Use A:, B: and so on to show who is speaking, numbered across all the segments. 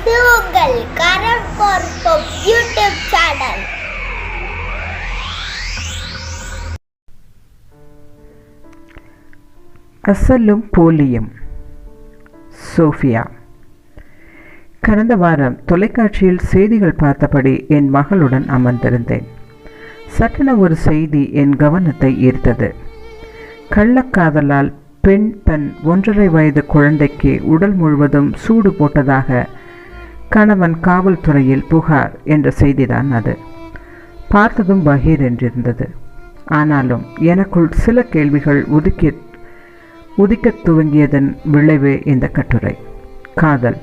A: இது உங்கள் கரண் பார்ப்போம் யூடியூப் சேனல்.
B: அசலும் போலியும். சோஃபியா. கடந்த வாரம் தொலைக்காட்சியில் செய்திகள் பார்த்தபடி என் மகளுடன் அமர்ந்திருந்தேன். சட்டென ஒரு செய்தி என் கவனத்தை ஈர்த்தது. கள்ளக்காதலால் பெண் தன் 1.5 வயது குழந்தைக்கு உடல் முழுவதும் சூடு போட்டதாக கணவன் காவல்துறையில் புகார் என்ற செய்திதான் அது. பார்த்ததும் பகீர் என்றிருந்தது. ஆனாலும் எனக்குள் சில கேள்விகள் உதிக்கத் துவங்கியதன் விளைவே இந்த கட்டுரை. காதல்,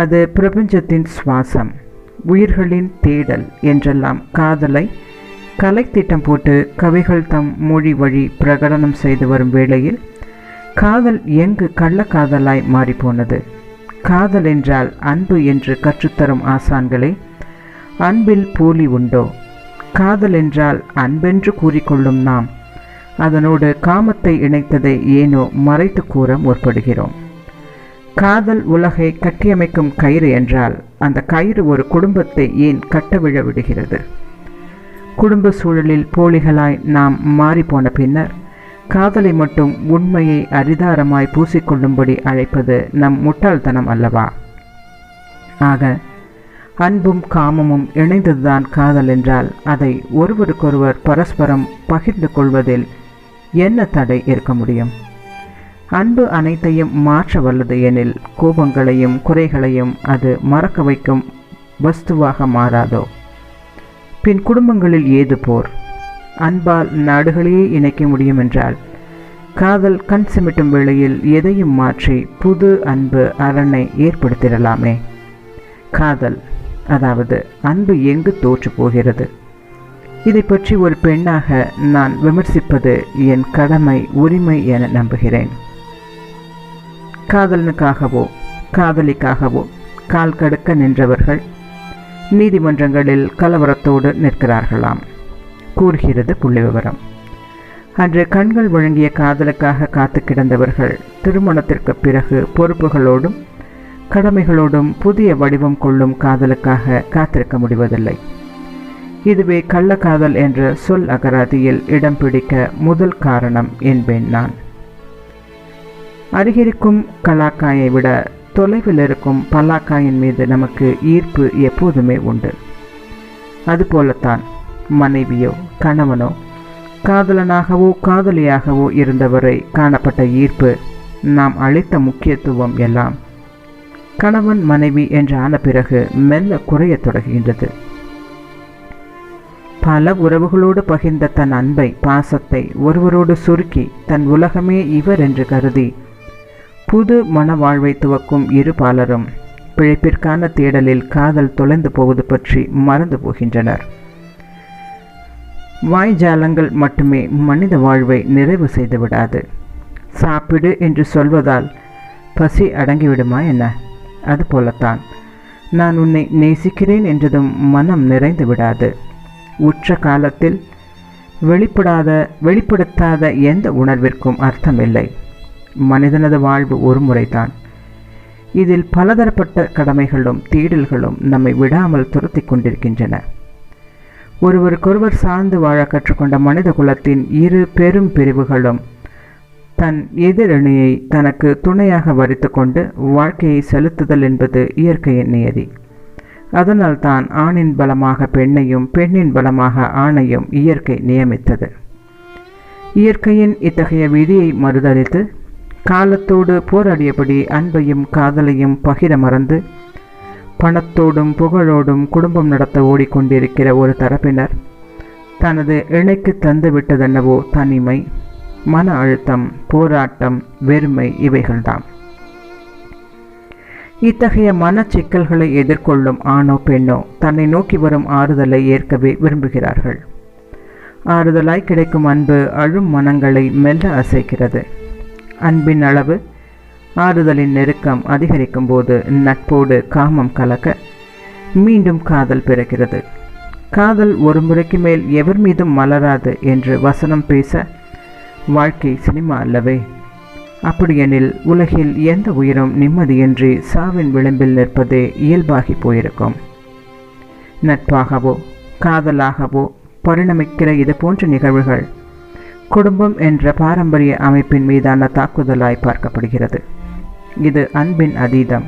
B: அது பிரபஞ்சத்தின் சுவாசம், உயிர்களின் தேடல் என்றெல்லாம் காதலை கலைத்திட்டம் போட்டு கவிகள் தம் மொழி வழி பிரகடனம் செய்து வரும் வேளையில் காதல் எங்கு கள்ளக்காதலாய் மாறிப்போனது? காதல் என்றால் அன்பு என்று கற்றுத்தரும் ஆசான்களே, அன்பில் போலி உண்டோ? காதல் என்றால் அன்பென்று கூறிக்கொள்ளும் நாம் அதனோடு காமத்தை இணைத்ததை ஏனோ மறைத்து கூற முற்படுகிறோம். காதல் உலகை கட்டியமைக்கும் கயிறு என்றால் அந்த கயிறு ஒரு குடும்பத்தை ஏன் கட்டவிழ விடுகிறது? குடும்ப சூழலில் போலிகளாய் நாம் மாறிப்போன பின்னர் காதலை மட்டும் உண்மையை அரிதாரமாய் பூசிக்கொள்ளும்படி அழைப்பது நம் முட்டாள்தனம் அல்லவா? ஆக அன்பும் காமமும் இணைந்ததுதான் காதல் என்றால் அதை ஒருவருக்கொருவர் பரஸ்பரம் பகிர்ந்து கொள்வதில் என்ன தடை இருக்க முடியும்? அன்பு அனைத்தையும் மாற்ற வல்லது எனில் கோபங்களையும் குறைகளையும் அது மறக்க வைக்கும் வஸ்துவாக மாறாதோ? பின் குடும்பங்களில் ஏது போர்? அன்பால் நாடுகளையே இணைக்க முடியும் என்றால் காதல் கண் சிமிட்டும் வேளையில் எதையும் மாற்றி புது அன்பு அரணை ஏற்படுத்திடலாமே. காதல், அதாவது அன்பு எங்கு தோற்று போகிறது? இதை பற்றி ஒரு பெண்ணாக நான் விமர்சிப்பது என் கடமை, உரிமை என நம்புகிறேன். காதலனுக்காகவோ காதலிக்காகவோ கால் கடுக்க நின்றவர்கள் நீதிமன்றங்களில் கலவரத்தோடு நிற்கிறார்களாம், கூறுகிறது புள்ளிவிவரம். அன்று கண்கள் வழங்கிய காதலுக்காக காத்து கிடந்தவர்கள் திருமணத்திற்கு பிறகு பொறுப்புகளோடும் கடமைகளோடும் புதிய வடிவம் கொள்ளும் காதலுக்காக காத்திருக்க முடிவதில்லை. இதுவே கள்ளக்காதல் என்ற சொல் அகராதியில் இடம் பிடிக்க முதல் காரணம் என்பேன் நான். அருகிருக்கும் கலாக்காயை விட தொலைவில் இருக்கும் பல்லாக்காயின் மீது நமக்கு ஈர்ப்பு எப்போதுமே உண்டு. அதுபோலத்தான் மனைவியோ கணவனோ காதலனாகவோ காதலியாகவோ இருந்தவரை காணப்பட்ட ஈர்ப்பு, நாம் அளித்த முக்கியத்துவம் எல்லாம் கணவன் மனைவி என்று ஆன பிறகு மெல்ல குறையத் தொடங்குகின்றது. பல உறவுகளோடு பகிர்ந்த தன் அன்பை, பாசத்தை ஒருவரோடு சுருக்கி தன் உலகமே இவர் என்று கருதி புது மன வாழ்வை துவக்கும் இரு பாலரும் பிழைப்பிற்கான தேடலில் காதல் தொலைந்து போவது பற்றி மறந்து போகின்றனர். வாய்ஜாலங்கள் மட்டுமே மனித வாழ்வை நிறைவு செய்து விடாது. சாப்பிடு என்று சொல்வதால் பசி அடங்கிவிடுமா என்ன? அதுபோலத்தான் நான் உன்னை நேசிக்கிறேன் என்றதும் மனம் நிறைந்து விடாது. உற்ற காலத்தில் வெளிப்படுத்தாத எந்த உணர்விற்கும் அர்த்தமில்லை. மனிதனது வாழ்வு ஒரு முறைதான். இதில் பலதரப்பட்ட கடமைகளும் தேடல்களும் நம்மை விடாமல் துரத்தி கொண்டிருக்கின்றன. ஒருவருக்கொருவர் சார்ந்து வாழ கற்றுக்கொண்ட மனித குலத்தின் இரு பெரும் பிரிவுகளும் தன் எதிரணியை தனக்கு துணையாக வரித்து கொண்டு வாழ்க்கையை செலுத்துதல் என்பது இயற்கையின் நியதி. அதனால் தான் ஆணின் பலமாக பெண்ணையும் பெண்ணின் பலமாக ஆணையும் இயற்கை நியமித்தது. இயற்கையின் இத்தகைய விதியை மறுதலித்து காலத்தோடு போராடியபடி அன்பையும் காதலையும் பகிர மறந்து பணத்தோடும் புகழோடும் குடும்பம் நடத்த ஓடிக்கொண்டிருக்கிற ஒரு தரப்பினர் தனது இணைக்கு தந்து விட்டதென்னவோ தனிமை, மன அழுத்தம், போராட்டம், வெறுமை இவைகள்தான். இத்தகைய மனச்சிக்கல்களை எதிர்கொள்ளும் ஆணோ பெண்ணோ தன்னை நோக்கி வரும் ஆறுதலை ஏற்கவே விரும்புகிறார்கள். ஆறுதலாய் கிடைக்கும் அன்பு அழும் மனங்களை மெல்ல அசைக்கிறது. அன்பின் அளவு, ஆறுதலின் நெருக்கம் அதிகரிக்கும் போது நட்போடு காமம் கலக்க மீண்டும் காதல் பிறக்கிறது. காதல் ஒரு முறைக்கு மேல் எவர் மீதும் மலராது என்று வசனம் பேச வாழ்க்கை சினிமா அல்லவே? அப்படியெனில் உலகில் எந்த உயிரும் நிம்மதியின்றி சாவின் விளிம்பில் நிற்பதே இயல்பாகி போயிருக்கும். நட்பாகவோ காதலாகவோ பரிணமிக்கிற இது போன்ற நிகழ்வுகள் குடும்பம் என்ற பாரம்பரிய அமைப்பின் மீதான தாக்குதலாய் பார்க்கப்படுகிறது. இது அன்பின் அதீதம்,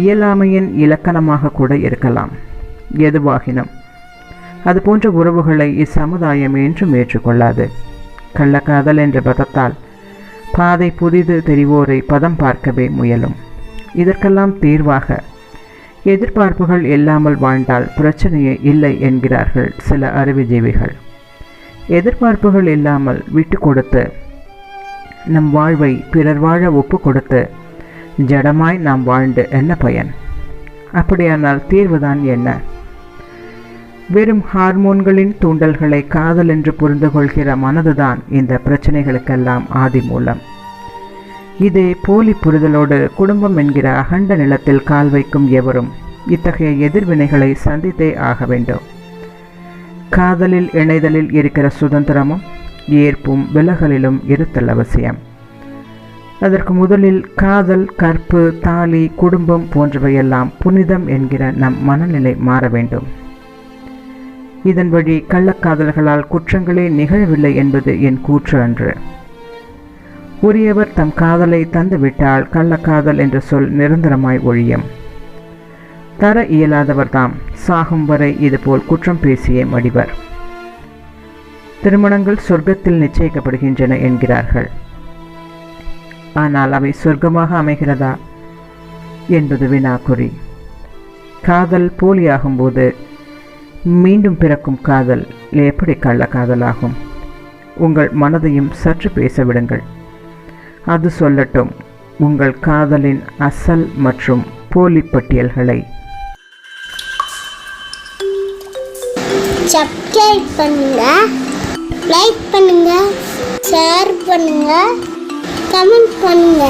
B: இயலாமையின் இலக்கணமாக கூட இருக்கலாம். எதுவாகினும் அது போன்ற உறவுகளை இச்சமுதாயம் என்றும் ஏற்றுக்கொள்ளாது. கள்ளக்காதல் என்ற பதத்தால் பாதை புதிது தெரிவோரை பதம் பார்க்கவே முயலும். இதற்கெல்லாம் தீர்வாக எதிர்பார்ப்புகள் இல்லாமல் வாழ்ந்தால் பிரச்சனையே இல்லை என்கிறார்கள் சில அறிவுஜீவிகள். எதிர்பார்ப்புகள் இல்லாமல் விட்டு கொடுத்து நம் வாழ்வை பிறர் வாழ ஒப்பு கொடுத்து ஜடமாய் நாம் வாழ்ந்து என்ன பயன்? அப்படியானால் தீர்வுதான் என்ன? வெறும் ஹார்மோன்களின் தூண்டல்களை காதல் என்று புரிந்து கொள்கிற மனதுதான் இந்த பிரச்சனைகளுக்கெல்லாம் ஆதி மூலம். இதே போலி புரிதலோடு குடும்பம் என்கிற அகண்ட நிலத்தில் கால் வைக்கும் எவரும் இத்தகைய எதிர்வினைகளை சந்தித்தே ஆக வேண்டும். காதலில் இணைதலில் இருக்கிற சுதந்திரமும் ஏற்பும் விலகலிலும் இருத்தல் அவசியம். அதற்கு முதலில் காதல், கற்பு, தாலி, குடும்பம் போன்றவையெல்லாம் புனிதம் என்கிற நம் மனநிலை மாற வேண்டும். இதன் வழி கள்ளக்காதல்களால் குற்றங்களே நிகழவில்லை என்பது என் கூற்று அன்று. உரியவர் தம் காதலை தந்துவிட்டால் கள்ளக்காதல் என்ற சொல் நிரந்தரமாய் ஒழியும். தர இயலாதவர்தாம் சாகும் வரை இதுபோல் குற்றம் பேசியே மடிவர். திருமணங்கள் சொர்க்கத்தில் நிச்சயிக்கப்படுகின்றன என்கிறார்கள். ஆனால் அவை சொர்க்கமாக அமைகிறதா என்பது வினாக்குறி. காதல் போலியாகும்போது மீண்டும் பிறக்கும் காதல் எப்படி கள்ளக்காதலாகும்? உங்கள் மனதையும் சற்று பேசவிடுங்கள். அது சொல்லட்டும் உங்கள் காதலின் அசல் மற்றும் போலி பட்டியல்களை.
A: சப்ஸ்கிரைப் பண்ணுங்க, லைக் பண்ணுங்க, ஷேர் பண்ணுங்க, கமெண்ட் பண்ணுங்க.